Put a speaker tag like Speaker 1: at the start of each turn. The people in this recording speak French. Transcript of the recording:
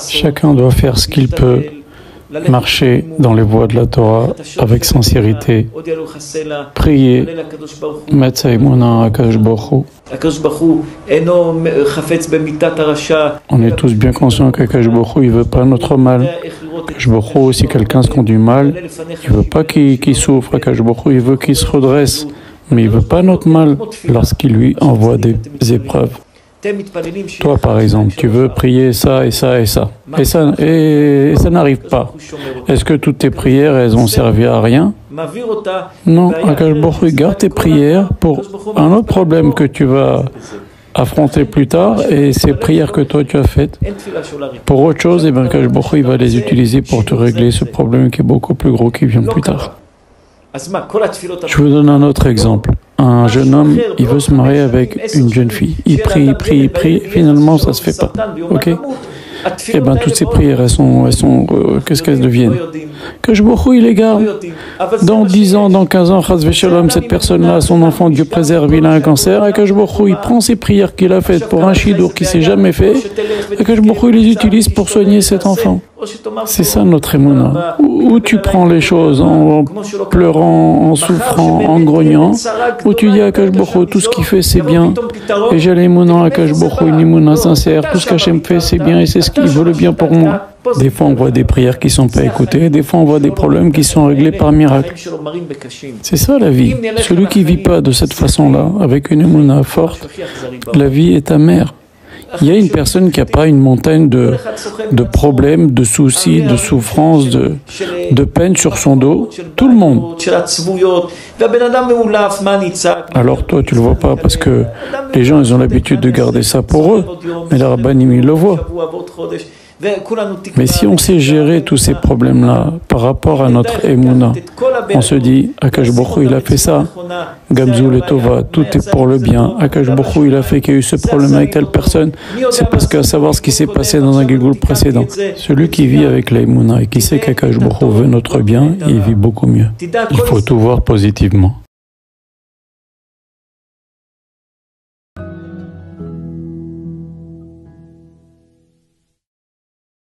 Speaker 1: Chacun doit faire ce qu'il peut, marcher dans les voies de la Torah avec sincérité, prier, mettre sa émouna à Akadosh Baruch Hu. On est tous bien conscients qu'Akadosh Baruch Hu, il ne veut pas notre mal. Akadosh Baruch Hu, si quelqu'un se conduit mal, il ne veut pas qu'il souffre. Akadosh Baruch Hu, il veut qu'il se redresse. Mais il ne veut pas notre mal lorsqu'il lui envoie des épreuves. Toi, par exemple, tu veux prier ça et ça et ça. Et ça n'arrive pas. Est-ce que toutes tes prières, elles ont servi à rien? Non, Akadosh Baruch Hu, garde tes prières pour un autre problème que tu vas affronter plus tard, et ces prières que toi tu as faites pour autre chose, et bien Akadosh Baruch Hu, il va les utiliser pour te régler ce problème qui est beaucoup plus gros, qui vient plus tard. Je vous donne un autre exemple. Un jeune homme, il veut se marier avec une jeune fille. Il prie, finalement ça ne se fait pas. Ok? Eh bien, toutes ces prières, qu'est-ce qu'elles deviennent? Que Baruch Hu, il les garde. Dans 10 ans, dans 15 ans, Chas v'Shalom, cette personne-là, son enfant, Dieu préserve, il a un cancer. Et que Baruch Hu, il prend ces prières qu'il a faites pour un shidour qui ne s'est jamais fait, et que Baruch Hu, il les utilise pour soigner cet enfant. C'est ça notre émouna. Où tu prends les choses en pleurant, en souffrant, en grognant, où tu dis à Akadosh Baruch Hu, tout ce qu'il fait c'est bien, et j'ai l'émouna à Akadosh Baruch Hu, une émouna sincère, tout ce qu'Hachem fait c'est bien et c'est ce qu'il veut le bien pour moi. Des fois on voit des prières qui ne sont pas écoutées, des fois on voit des problèmes qui sont réglés par miracle. C'est ça la vie. Celui qui ne vit pas de cette façon-là, avec une émouna forte, la vie est amère. Il y a une personne qui n'a pas une montagne de problèmes, de soucis, de souffrances, de peine sur son dos. Tout le monde. Alors toi, tu ne le vois pas parce que les gens, ils ont l'habitude de garder ça pour eux. Mais les rabbanim, ils le voient. Mais si on sait gérer tous ces problèmes-là par rapport à notre émouna, on se dit, Akadosh Baruch Hu, il a fait ça, Gamzou le Tova, tout est pour le bien. Akadosh Baruch Hu, il a fait qu'il y a eu ce problème avec telle personne, c'est parce qu'à savoir ce qui s'est passé dans un Gilgul précédent. Celui qui vit avec la émouna et qui sait qu'Akadosh Baruch Hu veut notre bien, il vit beaucoup mieux. Il faut tout voir positivement.